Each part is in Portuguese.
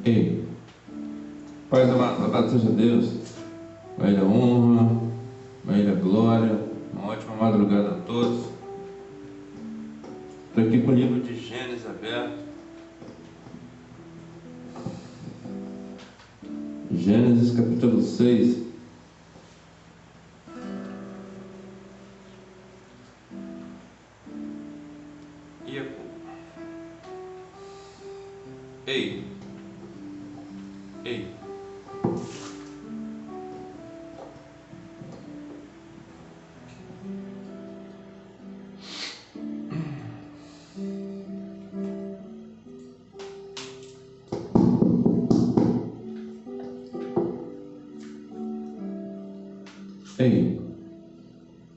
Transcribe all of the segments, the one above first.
Ei, Pai amado, louvado seja Deus, Pai da honra, Pai da glória, uma ótima madrugada a todos. Estou aqui com o livro de Gênesis aberto. Gênesis capítulo 6. Ei, ei. Ei,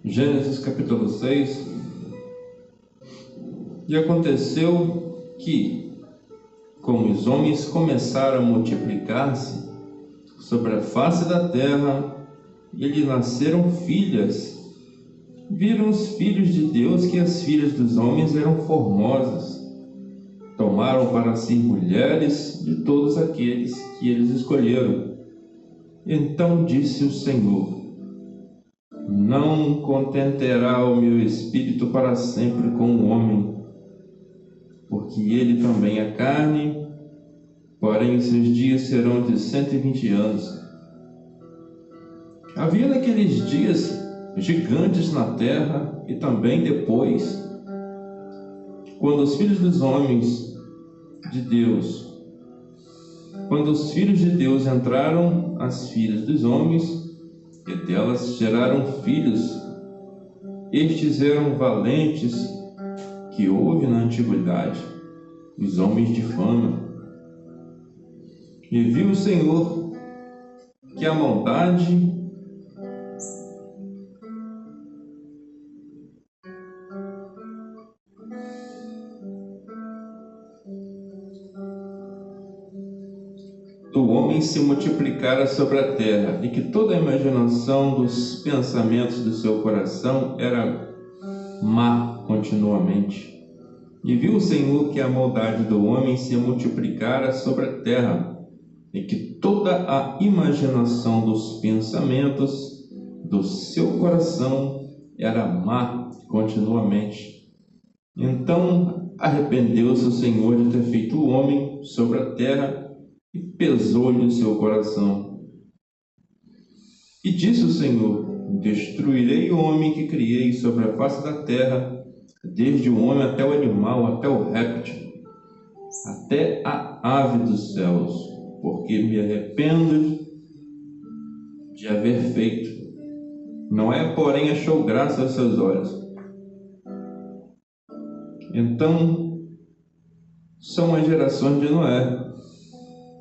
Gênesis capítulo 6. E aconteceu que, como os homens começaram a multiplicar-se sobre a face da terra, e lhe nasceram filhas, viram os filhos de Deus que as filhas dos homens eram formosas. Tomaram para si mulheres de todos aqueles que eles escolheram. Então disse o Senhor: não contenterá o meu espírito para sempre com o homem, porque ele também é carne, porém os seus dias serão de 120 anos. Havia naqueles dias gigantes na terra, e também depois, quando os filhos de Deus entraram, as filhas dos homens, e delas geraram filhos. Estes eram valentes, que houve na antiguidade, os homens de fama. E viu o Senhor que a maldade do homem se multiplicara sobre a terra, e que toda a imaginação dos pensamentos do seu coração era má continuamente. E viu o Senhor que a maldade do homem se multiplicara sobre a terra, e que toda a imaginação dos pensamentos do seu coração era má continuamente. Então arrependeu-se o Senhor de ter feito o homem sobre a terra, e pesou-lhe o seu coração. E disse o Senhor: destruirei o homem que criei sobre a face da terra, desde o homem até o animal, até o réptil, até a ave dos céus, porque me arrependo de haver feito. Noé, porém, achou graça aos seus olhos. Então são as gerações de Noé.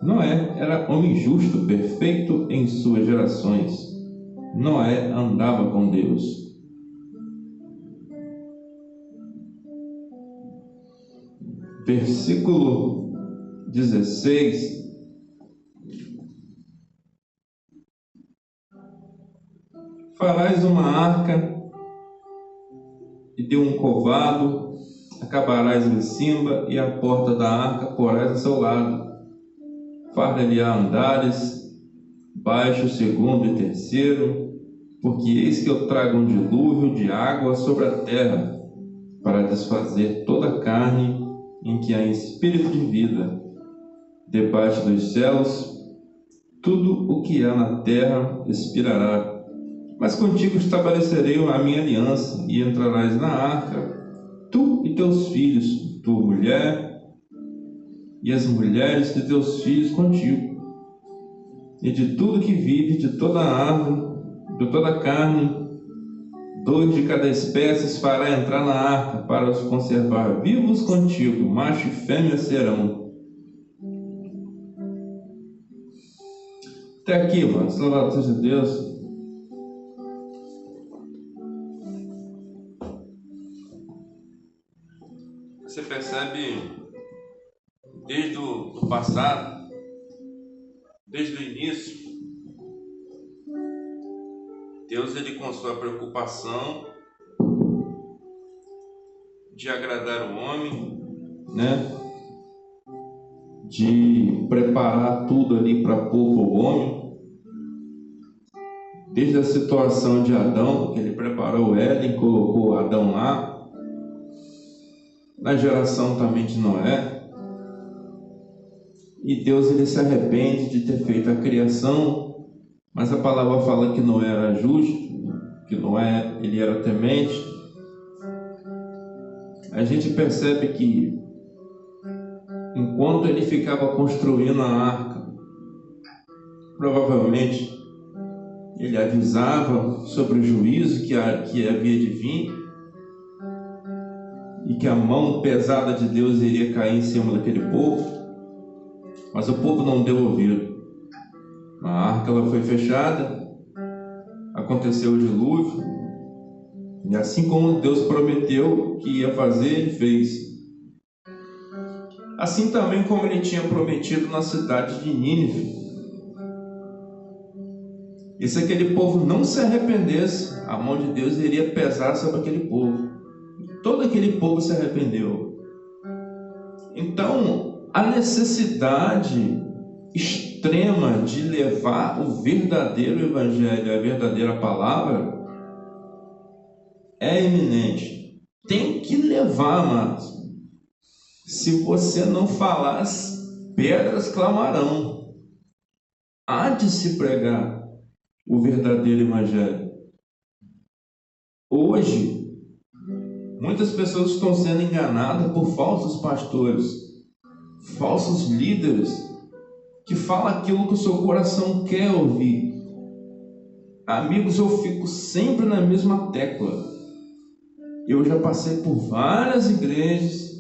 Noé era homem justo, perfeito em suas gerações. Noé andava com Deus. Versículo 16. Farás uma arca e de um covado, acabarás em cima, e a porta da arca porás a seu lado. Farda-lhe-á andares, baixo, segundo e terceiro, porque eis que eu trago um dilúvio de água sobre a terra, para desfazer toda a carne em que há espírito de vida. Debaixo dos céus, tudo o que há na terra expirará. Mas contigo estabelecerei a minha aliança, e entrarás na arca, tu e teus filhos, tua mulher, e as mulheres de teus filhos contigo. E de tudo que vive, de toda a árvore, de toda a carne, 2 de cada espécie fará entrar na arca, para os conservar vivos contigo, macho e fêmea serão. Até aqui, irmãos, louvado seja Deus. Você percebe desde o passado, desde o início, Deus, ele com sua preocupação de agradar o homem, né? de preparar tudo ali para pôr o homem. Desde a situação de Adão, que ele preparou Éden, colocou Adão lá, na geração também de Noé. E Deus ele se arrepende de ter feito a criação, mas a palavra fala que Noé era justo, que Noé ele era temente. A gente percebe que enquanto ele ficava construindo a arca, provavelmente ele avisava sobre o juízo que havia de vir e que a mão pesada de Deus iria cair em cima daquele povo, mas o povo não deu ouvido. A arca ela foi fechada, aconteceu o dilúvio, e assim como Deus prometeu que ia fazer, ele fez. Assim também como ele tinha prometido na cidade de Nínive. E se aquele povo não se arrependesse, a mão de Deus iria pesar sobre aquele povo. E todo aquele povo se arrependeu. Então, a necessidade extrema de levar o verdadeiro evangelho, a verdadeira palavra, é iminente. Tem que levar, amados. Se você não falar, as pedras clamarão. Há de se pregar o verdadeiro evangelho. Hoje, muitas pessoas estão sendo enganadas por falsos pastores, falsos líderes, que falam aquilo que o seu coração quer ouvir. Amigos, eu fico sempre na mesma tecla. Eu já passei por várias igrejas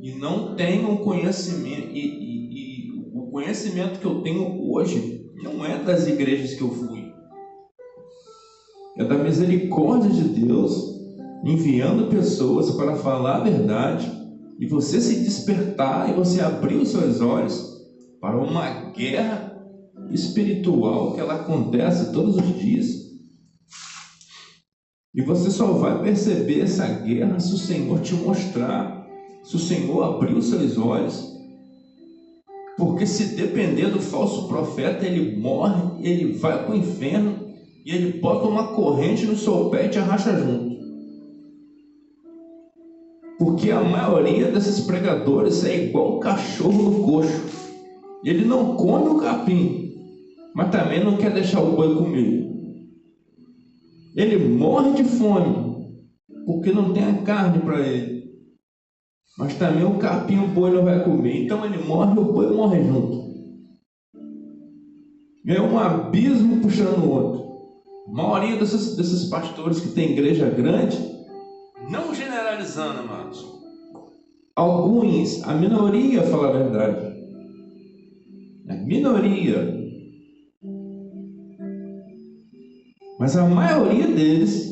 e não tenho conhecimento, e o conhecimento que eu tenho hoje não é das igrejas que eu fui. É da misericórdia de Deus enviando pessoas para falar a verdade e você se despertar e você abrir os seus olhos para uma guerra espiritual que ela acontece todos os dias. E você só vai perceber essa guerra se o Senhor te mostrar, se o Senhor abrir os seus olhos. Porque se depender do falso profeta, ele morre, ele vai para o inferno e ele bota uma corrente no seu pé e te arracha junto. Porque a maioria desses pregadores é igual um cachorro no coxo. Ele não come o capim, mas também não quer deixar o boi comer. Ele morre de fome, porque não tem a carne para ele. Mas também o capim o boi não vai comer. Então ele morre e o boi morre junto. É um abismo puxando o outro. A maioria desses pastores que tem igreja grande, não generalizando, amados, alguns, a minoria fala a verdade. A minoria. Mas a maioria deles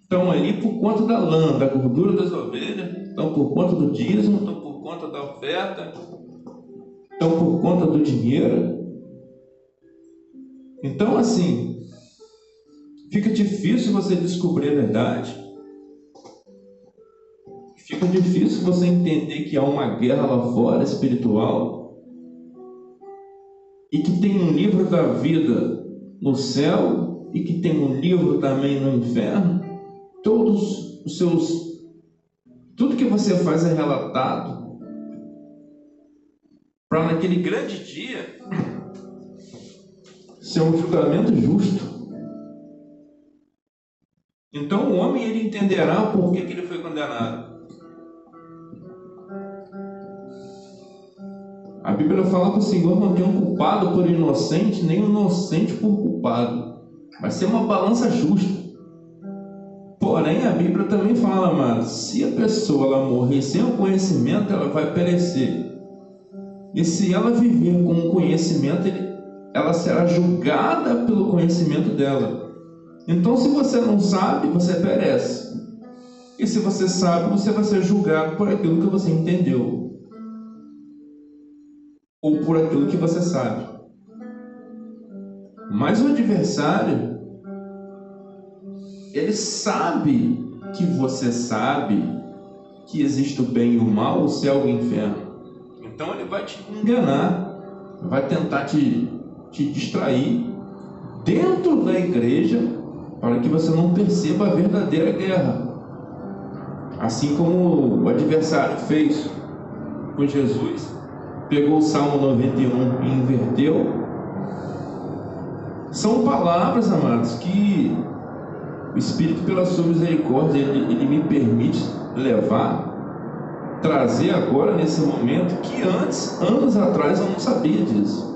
estão ali por conta da lã, da gordura das ovelhas, estão por conta do dízimo, estão por conta da oferta, estão por conta do dinheiro. Então, assim, fica difícil você descobrir a verdade. Fica difícil você entender que há uma guerra lá fora espiritual e que tem um livro da vida no céu e que tem um livro também no inferno. Todos os seus, tudo que você faz é relatado para naquele grande dia ser um julgamento justo. Então o homem ele entenderá o porquê que ele foi condenado. A Bíblia fala que o Senhor não tem um culpado por inocente, nem um inocente por culpado. Vai ser uma balança justa. Porém, a Bíblia também fala, mas se a pessoa ela morrer sem o conhecimento, ela vai perecer. E se ela viver com o conhecimento, ela será julgada pelo conhecimento dela. Então, se você não sabe, você perece. E se você sabe, você vai ser julgado por aquilo que você entendeu. Ou por aquilo que você sabe. Mas o adversário, ele sabe que você sabe que existe o bem e o mal, o céu e o inferno. Então ele vai te enganar, vai tentar te distrair dentro da igreja para que você não perceba a verdadeira guerra. Assim como o adversário fez com Jesus, pegou o Salmo 91 e inverteu. São palavras, amados, que o Espírito, pela sua misericórdia, ele me permite levar, trazer agora nesse momento, que antes, anos atrás, eu não sabia disso.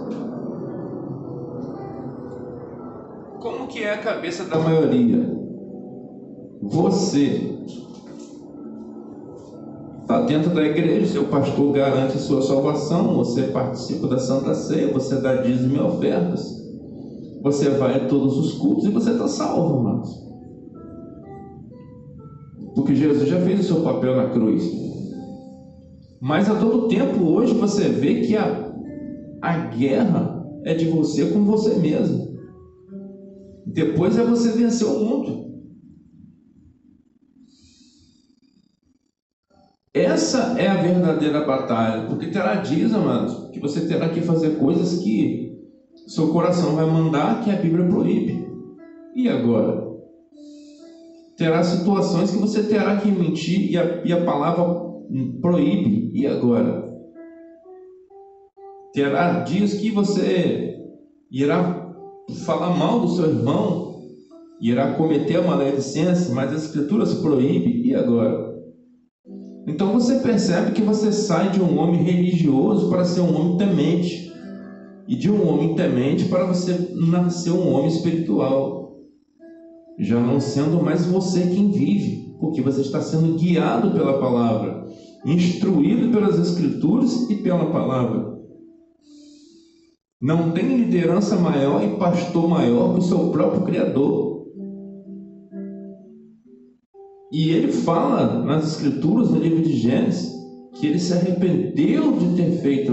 Como que é a cabeça da maioria? Você está dentro da igreja, seu pastor garante a sua salvação, você participa da Santa Ceia, você dá dízimo e ofertas, você vai a todos os cultos e você está salvo, irmãos. Porque Jesus já fez o seu papel na cruz. Mas a todo tempo hoje você vê que a guerra é de você com você mesmo. Depois é você vencer o mundo. Essa é a verdadeira batalha. Porque terá dias, amados, que você terá que fazer coisas que seu coração vai mandar, que a Bíblia proíbe. E agora? Terá situações que você terá que mentir e a palavra proíbe. E agora? Terá dias que você irá falar mal do seu irmão, irá cometer a maledicência, mas as Escrituras proíbem. E agora? Então você percebe que você sai de um homem religioso para ser um homem temente, e de um homem temente para você nascer um homem espiritual, já não sendo mais você quem vive, porque você está sendo guiado pela palavra, instruído pelas Escrituras e pela palavra. Não tem liderança maior e pastor maior que o seu próprio Criador. E ele fala nas Escrituras, no livro de Gênesis, que ele se arrependeu de ter feito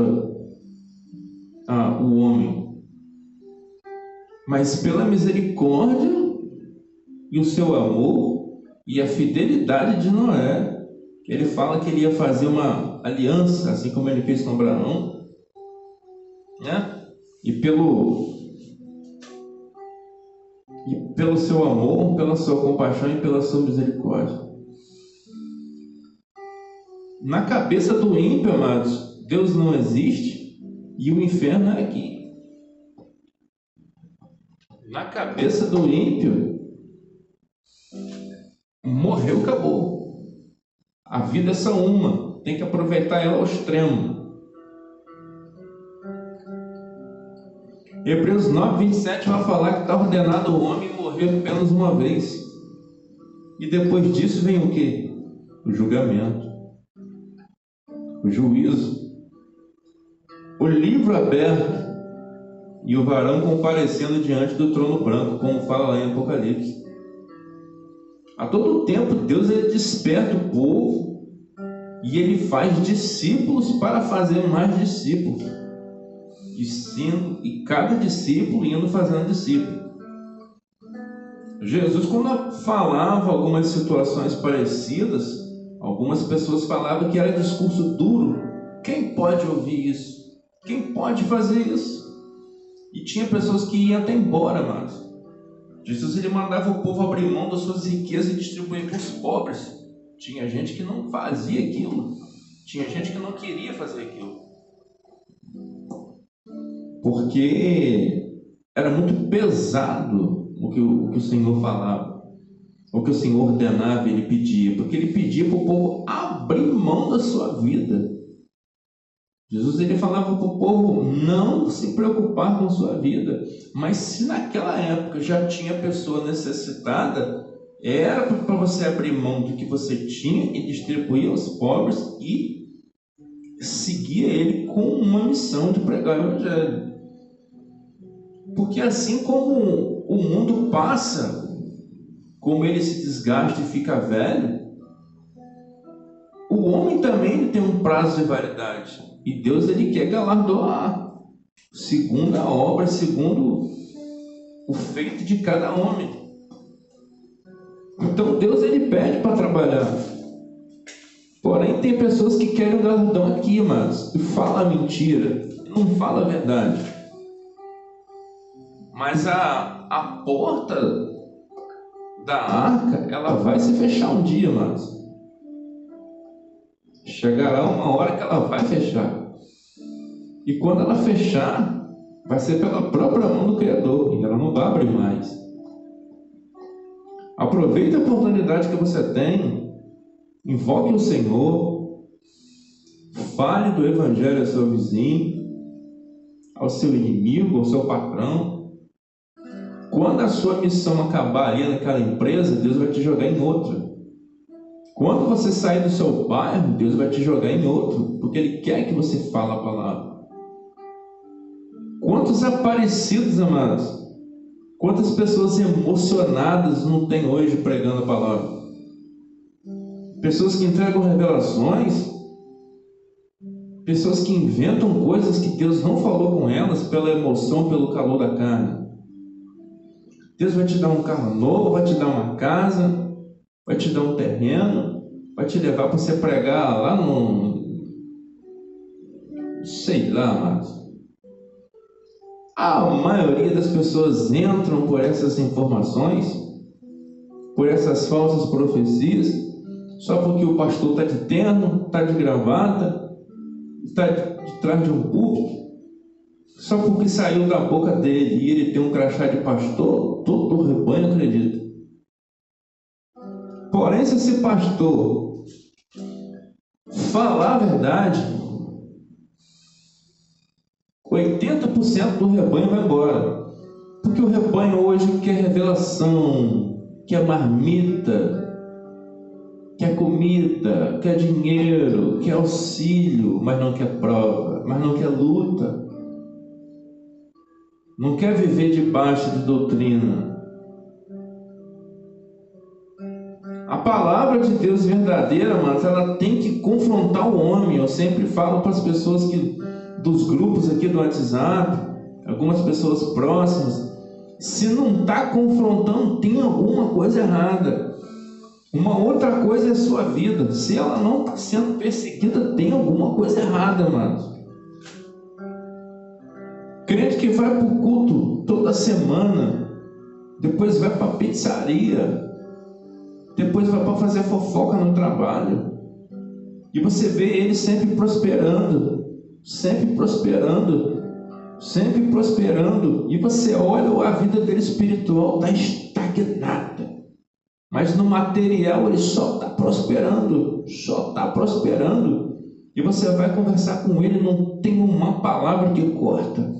o homem. Mas pela misericórdia e o seu amor e a fidelidade de Noé, ele fala que ele ia fazer uma aliança, assim como ele fez com Abraão, né? E pelo seu amor, pela sua compaixão e pela sua misericórdia. Na cabeça do ímpio, amados, Deus não existe e o inferno é aqui. Na cabeça do ímpio, morreu, acabou. A vida é só uma, tem que aproveitar ela ao extremo. Hebreus 9:27 vai falar que está ordenado o homem morrer apenas uma vez. E depois disso vem o quê? O julgamento, o juízo, o livro aberto e o varão comparecendo diante do trono branco, como fala lá em Apocalipse. A todo tempo Deus ele desperta o povo e ele faz discípulos para fazer mais discípulos, e cada discípulo indo fazendo discípulo. Jesus, quando falava algumas situações parecidas, algumas pessoas falavam que era discurso duro. Quem pode ouvir isso? Quem pode fazer isso? E tinha pessoas que iam até embora, mas Jesus ele mandava o povo abrir mão das suas riquezas e distribuir para os pobres. Tinha gente que não fazia aquilo. Tinha gente que não queria fazer aquilo. Porque era muito pesado o que o Senhor falava, o que o Senhor ordenava, ele pedia, porque ele pedia para o povo abrir mão da sua vida. Jesus ele falava para o povo não se preocupar com sua vida, mas se naquela época já tinha pessoa necessitada, era para você abrir mão do que você tinha e distribuir aos pobres e seguir ele com uma missão de pregar o Evangelho. Porque assim como o mundo passa, como ele se desgasta e fica velho, o homem também tem um prazo de validade. E Deus ele quer galardoar, segundo a obra, segundo o feito de cada homem. Então Deus ele pede para trabalhar. Porém Porém, tem pessoas que querem o galardão aqui, mas fala mentira, não fala a verdade. Mas a porta da arca, ela vai se fechar um dia, mas chegará uma hora que ela vai fechar. E quando ela fechar, vai ser pela própria mão do Criador, e ela não vai abrir mais. Aproveite a oportunidade que você tem, invoque o Senhor, fale do Evangelho ao seu vizinho, ao seu inimigo, ao seu patrão. Quando a sua missão acabar ali naquela empresa, Deus vai te jogar em outra. Quando você sair do seu bairro, Deus vai te jogar em outro, porque Ele quer que você fale a palavra. Quantos aparecidos, amados, quantas pessoas emocionadas não tem hoje pregando a palavra? Pessoas que entregam revelações, pessoas que inventam coisas que Deus não falou com elas pela emoção, pelo calor da carne. Deus vai te dar um carro novo, vai te dar uma casa, vai te dar um terreno, vai te levar para você pregar lá no... sei lá, mas... A maioria das pessoas entram por essas informações, por essas falsas profecias, só porque o pastor está de terno, está de gravata, está de trás de um púlpito, só porque saiu da boca dele e ele tem um crachá de pastor, todo o rebanho acredita. Porém, se esse pastor falar a verdade, 80% do rebanho vai embora. Porque o rebanho hoje quer revelação, quer marmita, quer comida, quer dinheiro, quer auxílio, mas não quer prova, mas não quer luta. Não quer viver debaixo de doutrina. A palavra de Deus verdadeira, mas ela tem que confrontar o homem. Eu sempre falo para as pessoas dos grupos aqui do WhatsApp, algumas pessoas próximas, se não está confrontando, tem alguma coisa errada. Uma outra coisa é a sua vida. Se ela não está sendo perseguida, tem alguma coisa errada, mano. Crente que vai para o culto toda semana, depois vai para a pizzaria, depois vai para fazer fofoca no trabalho, e você vê ele sempre prosperando, sempre prosperando, sempre prosperando, e você olha a vida dele espiritual, está estagnada, mas no material ele só está prosperando, e você vai conversar com ele, não tem uma palavra que corta.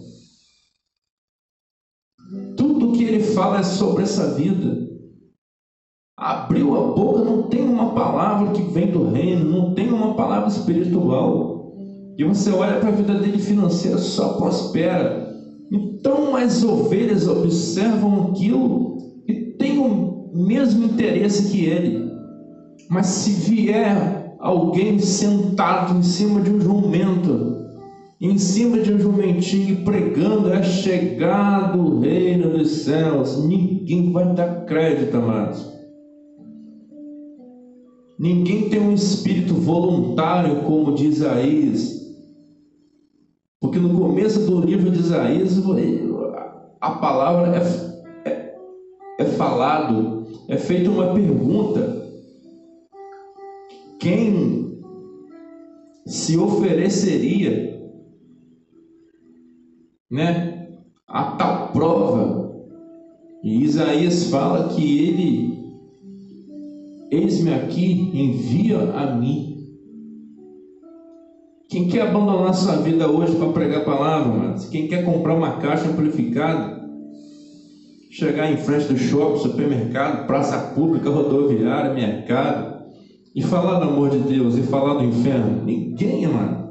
Tudo que ele fala é sobre essa vida. Abriu a boca, não tem uma palavra que vem do reino, não tem uma palavra espiritual. E você olha para a vida dele financeira, só prospera. Então as ovelhas observam aquilo e têm o mesmo interesse que ele. Mas se vier alguém sentado em cima de um jumento, em cima de um jumentinho, pregando é chegado o reino dos céus, ninguém vai dar crédito, amados. Ninguém tem um espírito voluntário como de Isaías, porque no começo do livro de Isaías a palavra é falado, é feita uma pergunta: quem se ofereceria, a tal prova? E Isaías fala que ele: eis-me aqui, envia a mim. Quem quer abandonar sua vida hoje para pregar a palavra, mas quem quer comprar uma caixa amplificada, chegar em frente do shopping, supermercado, praça pública, rodoviária, mercado, e falar do amor de Deus e falar do inferno? Ninguém, mano.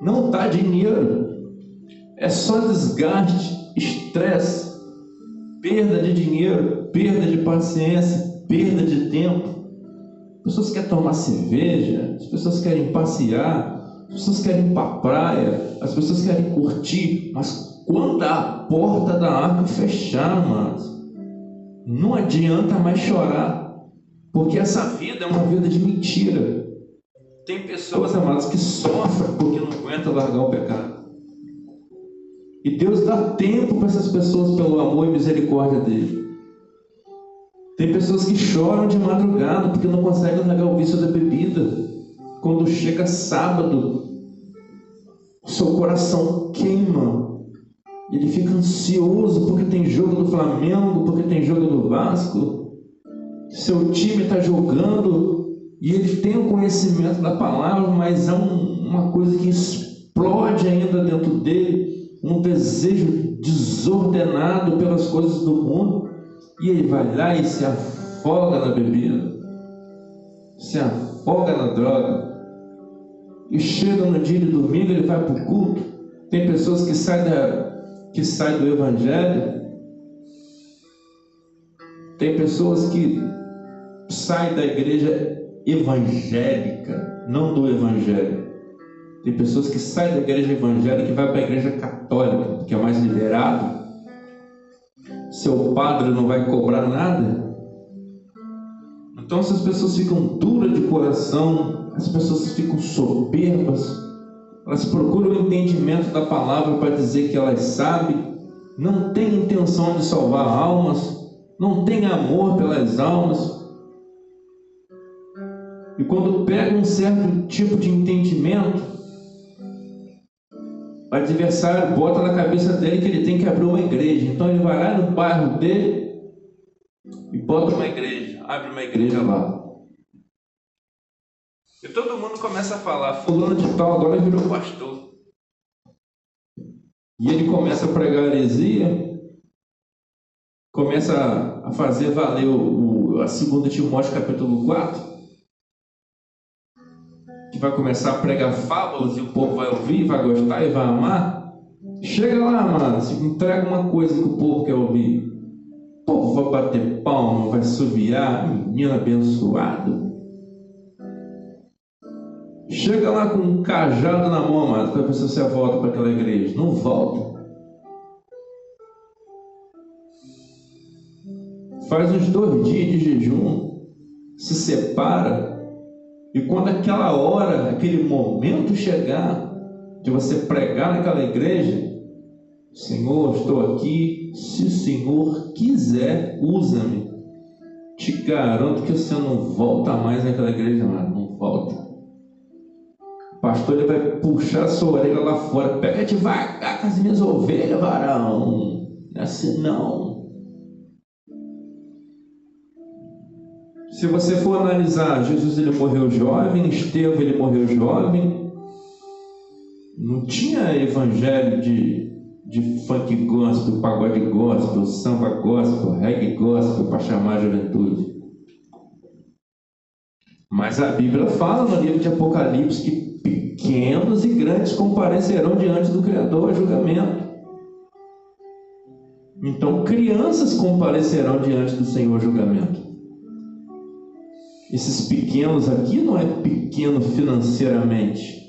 Não dá dinheiro. É só desgaste, estresse, perda de dinheiro, perda de paciência, perda de tempo. As pessoas querem tomar cerveja, as pessoas querem passear, as pessoas querem ir para a praia, as pessoas querem curtir, mas quando a porta da arca fechar, mano, não adianta mais chorar, porque essa vida é uma vida de mentira. Tem pessoas, amados, que sofrem porque não aguentam largar o pecado. E Deus dá tempo para essas pessoas pelo amor e misericórdia dele. Tem pessoas que choram de madrugada porque não conseguem largar o vício da bebida. Quando chega sábado, o seu coração queima. Ele fica ansioso porque tem jogo do Flamengo, porque tem jogo do Vasco. Seu time está jogando e ele tem o conhecimento da palavra, mas é uma coisa que explode ainda dentro dele, um desejo desordenado pelas coisas do mundo, e ele vai lá e se afoga na bebida, se afoga na droga, e chega no dia de domingo, ele vai para o culto. Tem pessoas que saem do evangelho, tem pessoas que saem da igreja evangélica, não do evangelho. Tem pessoas que saem da igreja evangélica e vai para a igreja católica, que é mais liberado. Seu padre não vai cobrar nada. Então essas pessoas ficam duras de coração, as pessoas ficam soberbas, elas procuram o entendimento da palavra para dizer que elas sabem, não têm intenção de salvar almas, não têm amor pelas almas. E quando pega um certo tipo de entendimento, o adversário bota na cabeça dele que ele tem que abrir uma igreja. Então ele vai lá no bairro dele e bota uma igreja, abre uma igreja lá. E todo mundo começa a falar, fulano de tal agora virou pastor. E ele começa a pregar heresia, começa a fazer valer a 2 Timóteo capítulo 4, que vai começar a pregar fábulas e o povo vai ouvir, vai gostar e vai amar. Chega lá, mano, se entrega uma coisa que o povo quer ouvir. O povo vai bater palma, vai assoviar, menino abençoado. Chega lá com um cajado na mão, amado, para ver se você volta para aquela igreja. Não volta. Faz uns 2 dias de jejum, se separa. E quando aquela hora, aquele momento chegar de você pregar naquela igreja, Senhor, estou aqui, se o Senhor quiser, usa-me. Te garanto que você não volta mais naquela igreja, não volta. O pastor ele vai puxar a sua orelha lá fora, pega devagar com as minhas ovelhas, varão. Não é assim não. Se você for analisar, Jesus ele morreu jovem, Estevão ele morreu jovem, não tinha evangelho de funk gospel, pagode gospel, samba gospel, reggae gospel para chamar a juventude. Mas a Bíblia fala no livro de Apocalipse que pequenos e grandes comparecerão diante do Criador a julgamento. Então crianças comparecerão diante do Senhor a julgamento. Esses pequenos aqui não é pequeno financeiramente,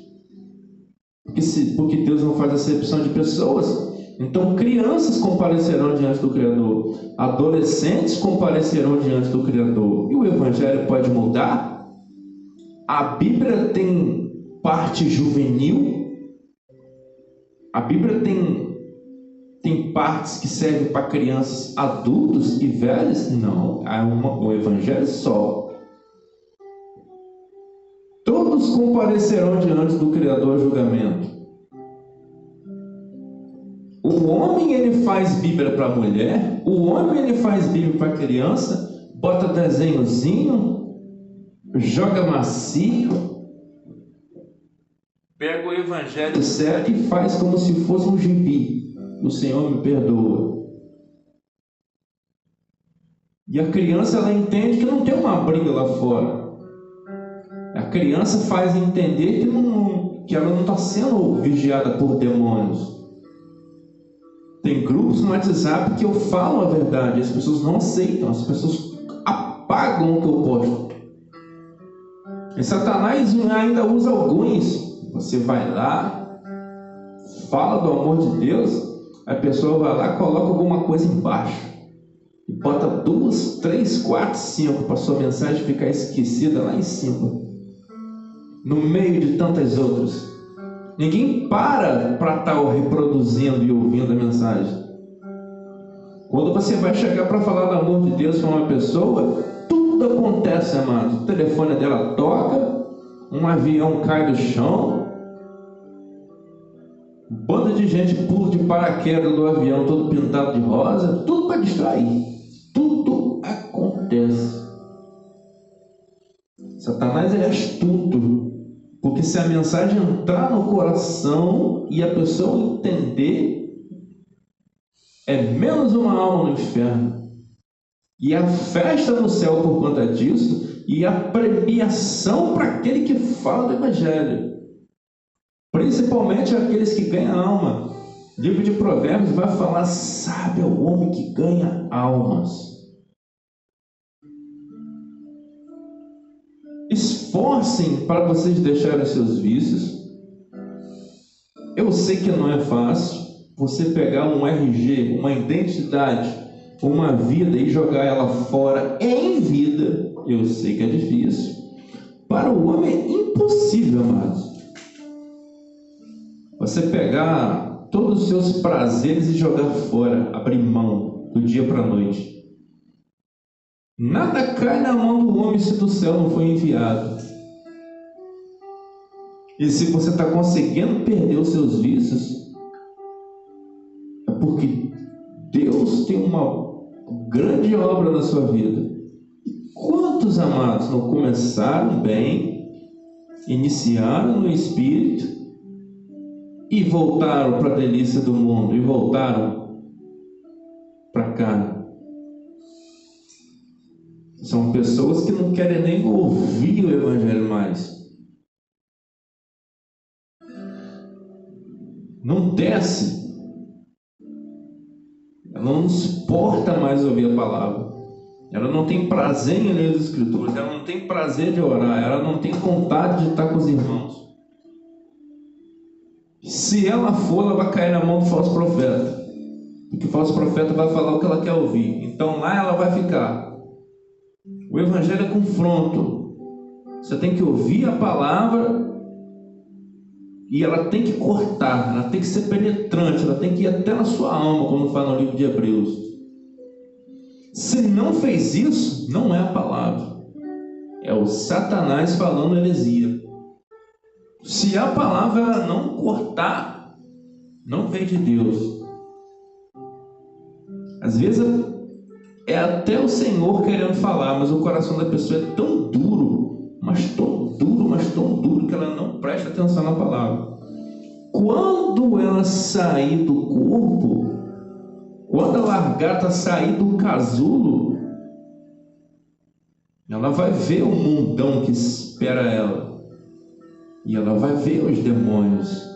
porque Deus não faz acepção de pessoas. Então crianças comparecerão diante do Criador, adolescentes comparecerão diante do Criador. E o Evangelho pode mudar? A Bíblia tem parte juvenil? A Bíblia tem partes que servem para crianças, adultos e velhos? Não, há um Evangelho só. Todos comparecerão diante do Criador a julgamento. O homem ele faz Bíblia para a mulher, o homem ele faz Bíblia para a criança, bota desenhozinho, joga macio, pega o Evangelho sério e faz como se fosse um gibi. O Senhor me perdoa. E a criança ela entende que não tem uma briga lá fora. A criança faz entender que ela não está sendo vigiada por demônios. Tem grupos no WhatsApp que eu falo a verdade, as pessoas não aceitam, as pessoas apagam o que eu posto. E Satanás ainda usa alguns. Você vai lá, fala do amor de Deus, a pessoa vai lá e coloca alguma coisa embaixo. E bota 2, 3, 4, 5 para sua mensagem ficar esquecida lá em cima. no meio de tantas outras. Ninguém para estar reproduzindo e ouvindo a mensagem. Quando você vai chegar para falar do amor de Deus para uma pessoa, tudo acontece, amado. O telefone dela toca, um avião cai do chão, banda de gente pula de paraquedas do avião todo pintado de rosa, tudo para distrair. Tudo acontece. Satanás é astuto, porque se a mensagem entrar no coração e a pessoa entender, é menos uma alma no inferno. E a festa no céu por conta disso, e a premiação para aquele que fala do Evangelho. Principalmente aqueles que ganham alma. O livro de Provérbios vai falar: sábio é o homem que ganha almas. Esforcem para vocês deixarem seus vícios. Eu sei que não é fácil você pegar um RG, uma identidade, uma vida e jogar ela fora em vida. Eu sei que é difícil. Para o homem é impossível, amados. Você pegar todos os seus prazeres e jogar fora, abrir mão do dia para a noite. Nada cai na mão do homem se do céu não foi enviado. E se você está conseguindo perder os seus vícios, é porque Deus tem uma grande obra na sua vida. Quantos amados não começaram bem, iniciaram no Espírito e voltaram para a delícia do mundo, e voltaram para a carne? São pessoas que não querem nem ouvir o Evangelho mais. Não desce. Ela não suporta mais ouvir a palavra. Ela não tem prazer em ler as Escrituras. Ela não tem prazer de orar. Ela não tem vontade de estar com os irmãos. Se ela for, ela vai cair na mão do falso profeta. Porque o falso profeta vai falar o que ela quer ouvir. Então lá ela vai ficar. O Evangelho é confronto. Você tem que ouvir a palavra e ela tem que cortar, ela tem que ser penetrante, ela tem que ir até na sua alma, como fala no livro de Hebreus. Se não fez isso, não é a palavra. É o Satanás falando heresia. Se a palavra ela não cortar, não vem de Deus. Às vezes é até o Senhor querendo falar, mas o coração da pessoa é tão duro, mas tão duro, que ela não presta atenção na palavra. Quando ela sair do corpo, quando a largata sair do casulo, ela vai ver o mundão que espera ela. E ela vai ver os demônios.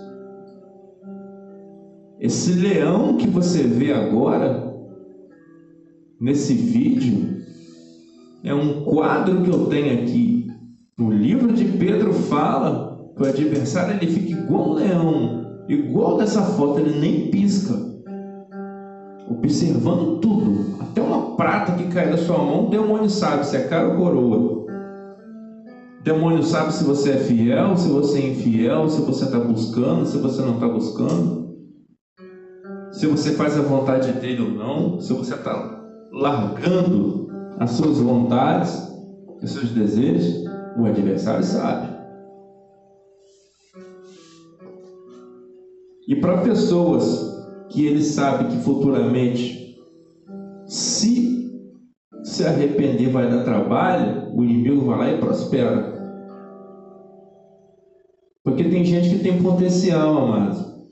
Esse leão que você vê agora, nesse vídeo, é um quadro que eu tenho aqui. O livro de Pedro fala que o adversário ele fica igual um leão, igual dessa foto, ele nem pisca, observando tudo, até uma prata que cai da sua mão. O demônio sabe se é cara ou coroa. O demônio sabe se você é fiel, se você é infiel, se você está buscando, se você não está buscando, se você faz a vontade dele ou não, se você está largando as suas vontades, os seus desejos. O adversário sabe. E para pessoas que ele sabe que futuramente, se arrepender vai dar trabalho, o inimigo vai lá e prospera. Porque tem gente que tem potencial, amado.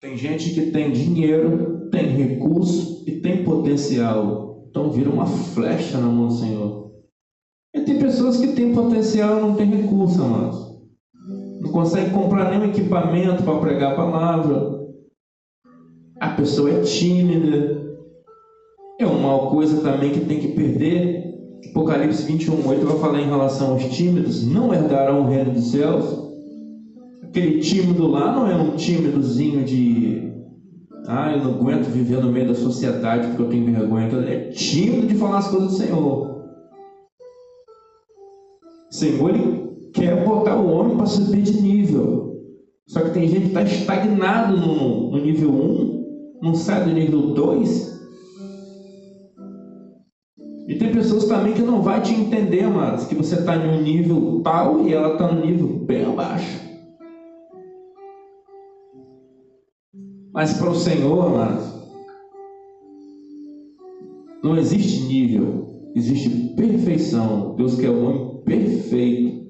Tem gente que tem dinheiro, tem recurso e tem potencial. Então vira uma flecha na mão do Senhor. E tem pessoas que têm potencial e não têm recurso, amados. Não consegue comprar nenhum equipamento para pregar a palavra. A pessoa é tímida. É uma coisa também que tem que perder. Apocalipse 21:8 vai falar em relação aos tímidos: não herdarão o reino dos céus. Aquele tímido lá não é um tímidozinho de eu não aguento viver no meio da sociedade porque eu tenho vergonha. Então, ele é tímido de falar as coisas do Senhor. O Senhor ele quer botar o homem para subir de nível. Só que tem gente que está estagnado no nível 1, não sai do nível 2. E tem pessoas também que não vai te entender, mas que você está em um nível tal e ela está no nível bem abaixo. Mas para o Senhor, amados, não existe nível, existe perfeição. Deus quer o homem perfeito,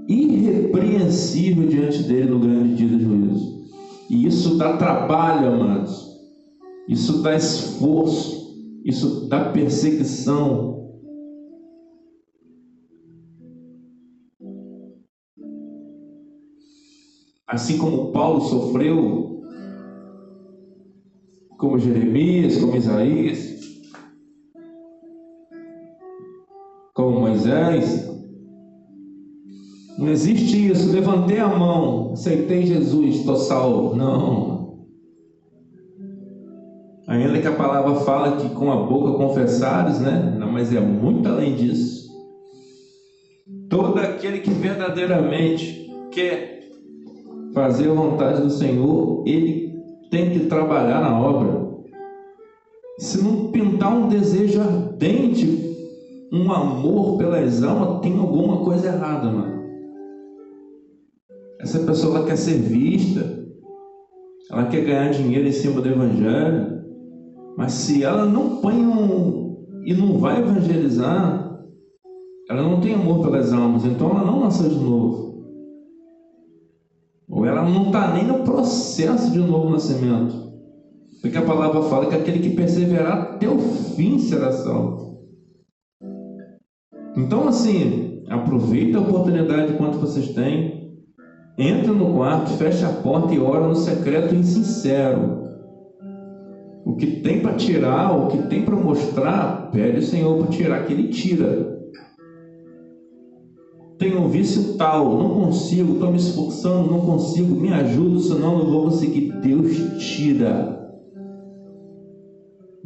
irrepreensível diante dele no grande dia do juízo. E isso dá trabalho, amados. Isso dá esforço. Isso dá perseguição. Assim como Paulo sofreu, como Jeremias, como Isaías, como Moisés. Não existe isso. Levantei a mão, aceitei Jesus, estou salvo. Não. Ainda que a palavra fala que com a boca confessares, né? Não, mas é muito além disso. Todo aquele que verdadeiramente quer fazer a vontade do Senhor, ele tem que trabalhar na obra. Se não pintar um desejo ardente, um amor pelas almas, tem alguma coisa errada, mano. Essa pessoa ela quer ser vista, ela quer ganhar dinheiro em cima do evangelho. Mas se ela não põe e não vai evangelizar, ela não tem amor pelas almas, então ela não nasceu de novo. Ou ela não está nem no processo de novo nascimento. Porque a palavra fala que aquele que perseverar até o fim será salvo. Então assim, aproveita a oportunidade enquanto vocês têm. Entra no quarto, fecha a porta e ora no secreto e sincero. O que tem para tirar, o que tem para mostrar, pede ao Senhor para tirar, que Ele tira. Tenho um vício tal, não consigo, estou me esforçando, não consigo, me ajuda, senão não vou conseguir. Deus tira.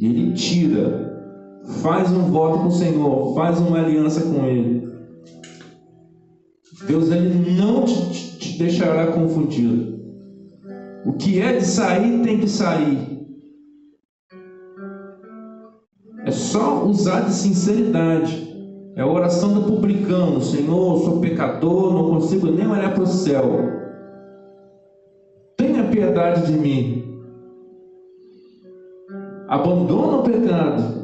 Ele tira. Faz um voto com o Senhor, faz uma aliança com Ele. Deus, Ele não te deixará confundido. O que é de sair, tem que sair. É só usar de sinceridade. É a oração do publicano. Senhor, eu sou pecador, não consigo nem olhar para o céu. Tenha piedade de mim. Abandona o pecado.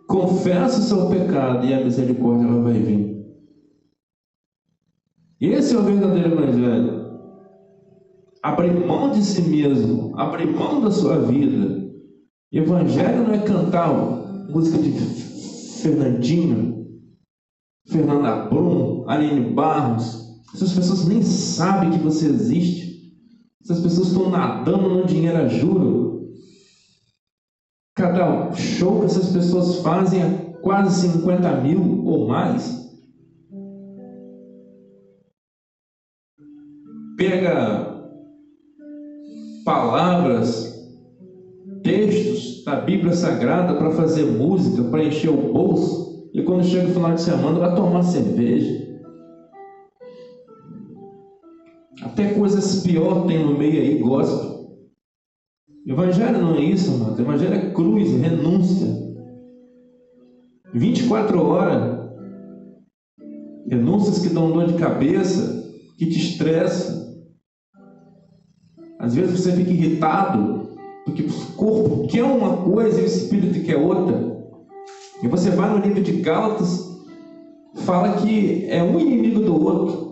Confessa o seu pecado e a misericórdia ela vai vir. Esse é o verdadeiro evangelho. Abrir mão de si mesmo. Abrir mão da sua vida. Evangelho não é cantar música de Fernandinho, Fernanda Brum, Aline Barros. Essas pessoas nem sabem que você existe. Essas pessoas estão nadando no dinheiro a juro. Cada show que essas pessoas fazem é quase 50 mil ou mais. Pega palavras, textos da Bíblia Sagrada para fazer música, para encher o bolso, e quando chega o final de semana vai tomar cerveja. Até coisas pior tem no meio aí, gospel. Evangelho não é isso, mano. Evangelho é cruz, renúncia. 24 horas. Renúncias que dão dor de cabeça, que te estressam. Às vezes você fica irritado, porque o corpo quer uma coisa e o espírito quer outra. E você vai no livro de Gálatas, fala que é um inimigo do outro.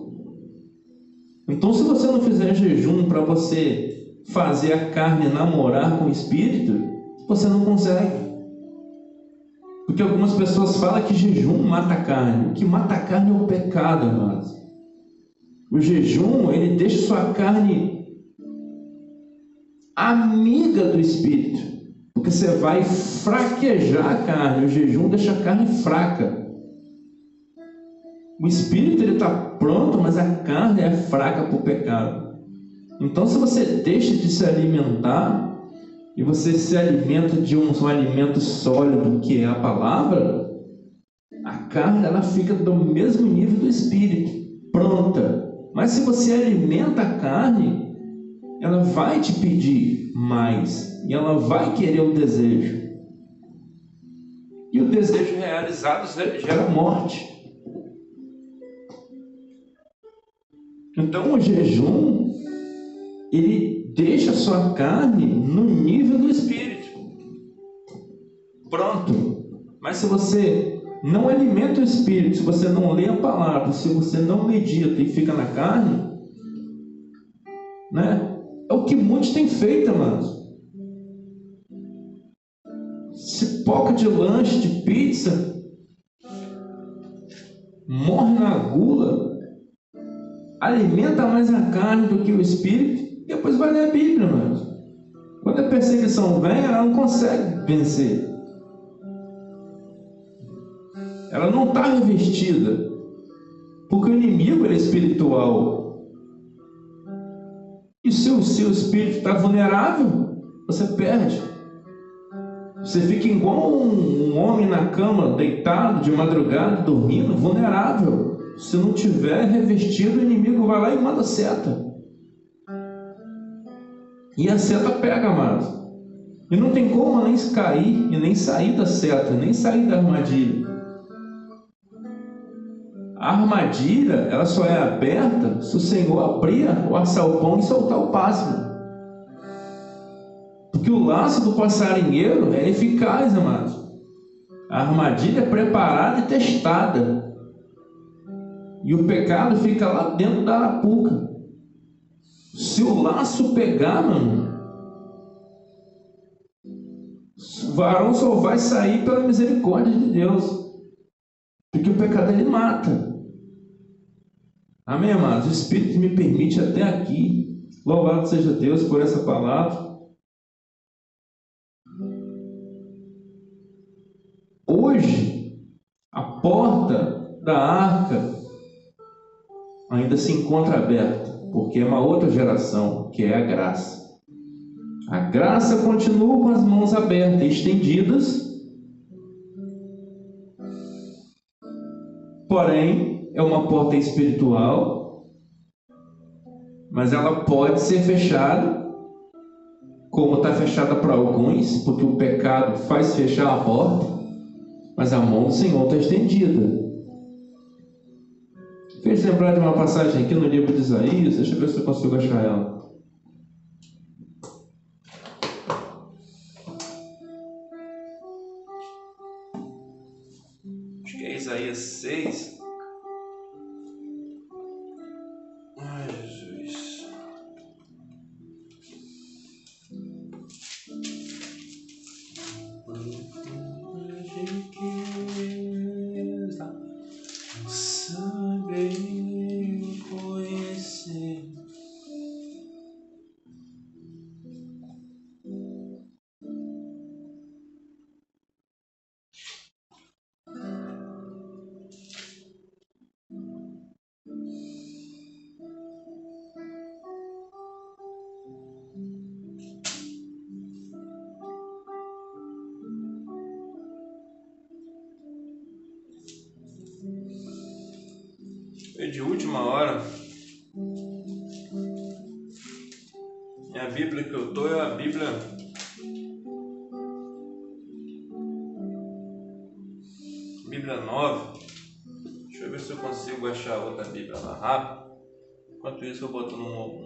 Então, se você não fizer jejum para você fazer a carne namorar com o espírito, você não consegue. Porque algumas pessoas falam que jejum mata a carne. O que mata a carne é o pecado, amados. O jejum, ele deixa sua carne amiga do espírito, porque você vai fraquejar a carne. O jejum deixa a carne fraca. O espírito ele está pronto, mas a carne é fraca por pecado. Então, se você deixa de se alimentar e você se alimenta de um alimento sólido, que é a palavra, a carne ela fica do mesmo nível do espírito. pronta. Mas se você alimenta a carne, ela vai te pedir mais. E ela vai querer o desejo. E o desejo realizado gera morte. Então o jejum, ele deixa a sua carne no nível do espírito. Pronto. Mas se você não alimenta o espírito, se você não lê a palavra, se você não medita e fica na carne, né? É o que muitos têm feito, amados. Cipoca de lanche, de pizza, morre na gula, alimenta mais a carne do que o espírito, e depois vai ler a Bíblia, amados. Quando a perseguição vem, ela não consegue vencer. Ela não está revestida, porque o inimigo é espiritual. E se o seu espírito está vulnerável, você perde. Você fica igual um homem na cama, deitado, de madrugada, dormindo, vulnerável. Se não tiver revestido, o inimigo vai lá e manda seta. E a seta pega, amado. E não tem como nem cair, e nem sair da seta, nem sair da armadilha. A armadilha, ela só é aberta se o Senhor abrir o assalpão e soltar o pássaro. Porque o laço do passarinheiro é eficaz, amados. A armadilha é preparada e testada. E o pecado fica lá dentro da arapuca. Se o laço pegar, mano, o varão só vai sair pela misericórdia de Deus. Porque o pecado ele mata. Amém, amados? O Espírito me permite até aqui. Louvado seja Deus por essa palavra. Hoje, a porta da arca ainda se encontra aberta, porque é uma outra geração, que é a graça. A graça continua com as mãos abertas, estendidas, porém, é uma porta espiritual, mas ela pode ser fechada, como está fechada para alguns, porque o pecado faz fechar a porta, mas a mão do Senhor está estendida. Fez lembrar de uma passagem aqui no livro de Isaías. Deixa eu ver se eu consigo achar ela. Acho que é Isaías 6. Ai, Jesus. Saber conhecer. Foi de última hora. E a Bíblia que eu estou é a Bíblia nova. Deixa eu ver se eu consigo achar outra Bíblia lá rápido. Enquanto isso eu boto num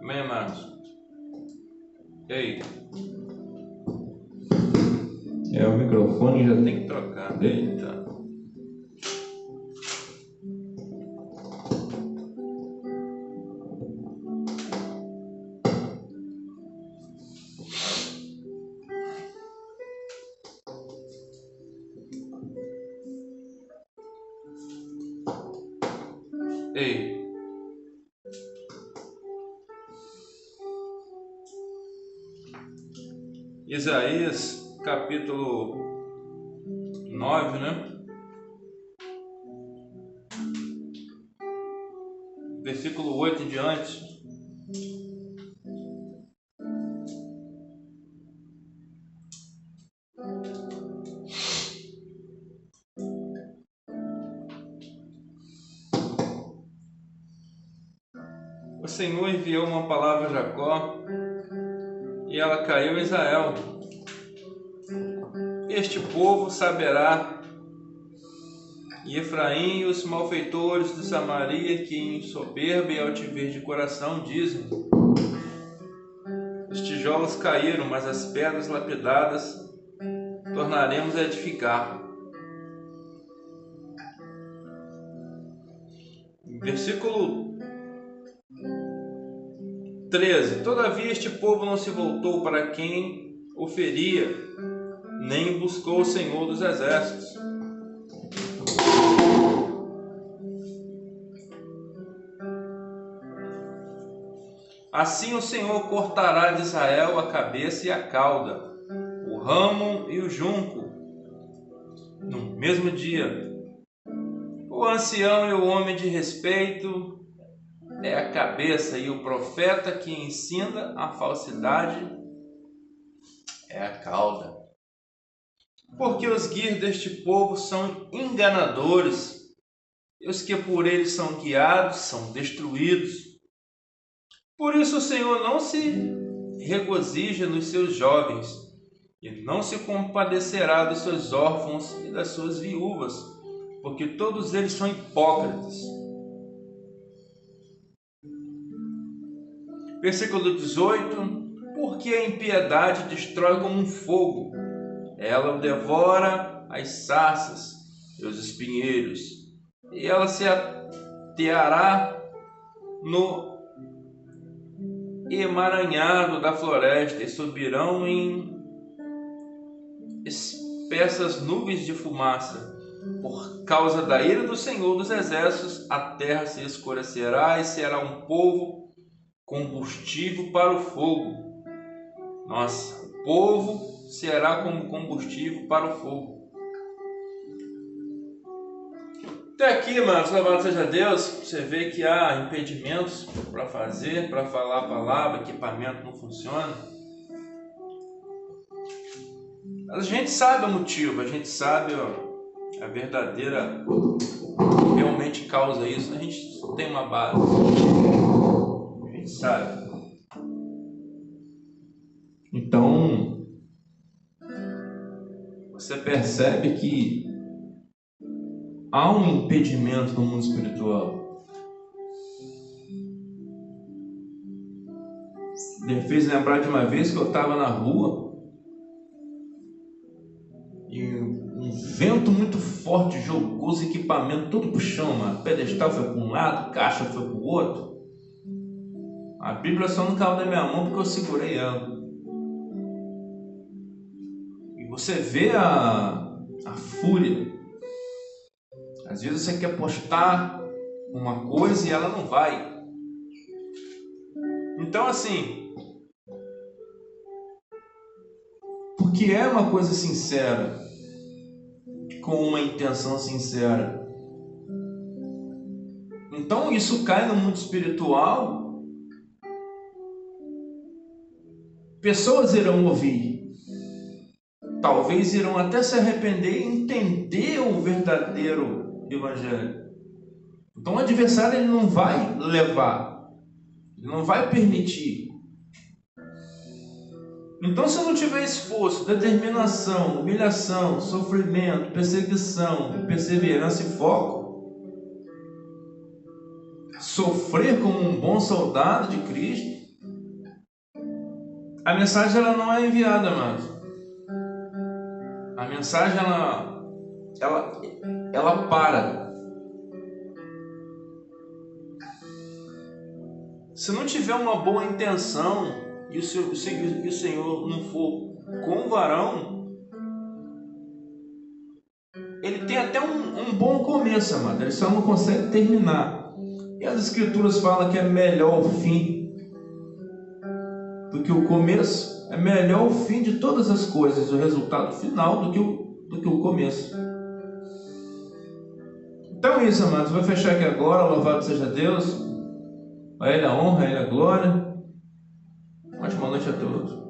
Amém, amados? E aí? O microfone já tem que trocar. Eita. Ei. Isaías, capítulo 9, né? Versículo 8 em diante. O Senhor enviou uma palavra a Jacó e ela caiu em Israel. Este povo saberá, e Efraim e os malfeitores de Samaria, que em soberba e altivez de coração dizem: os tijolos caíram, mas as pedras lapidadas tornaremos a edificar. Versículo 13. Todavia este povo não se voltou para quem o feria, nem buscou o Senhor dos exércitos. Assim o Senhor cortará de Israel a cabeça e a cauda, o ramo e o junco, no mesmo dia. O ancião e o homem de respeito é a cabeça, e o profeta que ensina a falsidade é a cauda. Porque os guias deste povo são enganadores, e os que por eles são guiados são destruídos. Por isso o Senhor não se regozija nos seus jovens, e não se compadecerá dos seus órfãos e das suas viúvas, porque todos eles são hipócritas. Versículo 18. Porque a impiedade destrói como um fogo, ela o devora as sarças e os espinheiros, e ela se ateará no emaranhado da floresta, e subirão em espessas nuvens de fumaça. Por causa da ira do Senhor dos exércitos, a terra se escurecerá e será um povo combustível para o fogo. Nossa, o povo será como combustível para o fogo. Até aqui, irmãos, louvado seja Deus. Você vê que há impedimentos para fazer, para falar a palavra, equipamento não funciona. Mas a gente sabe o motivo, a gente sabe a verdadeira realmente causa isso, a gente tem uma base, a gente sabe. Então, você percebe que há um impedimento no mundo espiritual. Me fez lembrar de uma vez que eu estava na rua e um vento muito forte jogou os equipamentos todo pro chão, mano. O pedestal foi para um lado, caixa foi para o outro. A Bíblia só não caiu da minha mão porque eu segurei ela. E você vê a fúria. Às vezes você quer postar uma coisa e ela não vai. Então assim, porque é uma coisa sincera, com uma intenção sincera. Então isso cai no mundo espiritual. Pessoas irão ouvir, talvez irão até se arrepender e entender o verdadeiro evangelho. Então o adversário ele não vai levar, ele não vai permitir. Então, se não tiver esforço, determinação, humilhação, sofrimento, perseguição, perseverança e foco, sofrer como um bom soldado de Cristo, a mensagem ela não é enviada, amados. A mensagem ela para. Se não tiver uma boa intenção e o Senhor não for com o varão, ele tem até um bom começo, amado. Ele só não consegue terminar. E as Escrituras falam que é melhor o fim do que o começo. É melhor o fim de todas as coisas, o resultado final, do que o começo. Então é isso, amados. Vou fechar aqui agora. Louvado seja Deus. A Ele a honra, a Ele a glória. Ótima noite a todos.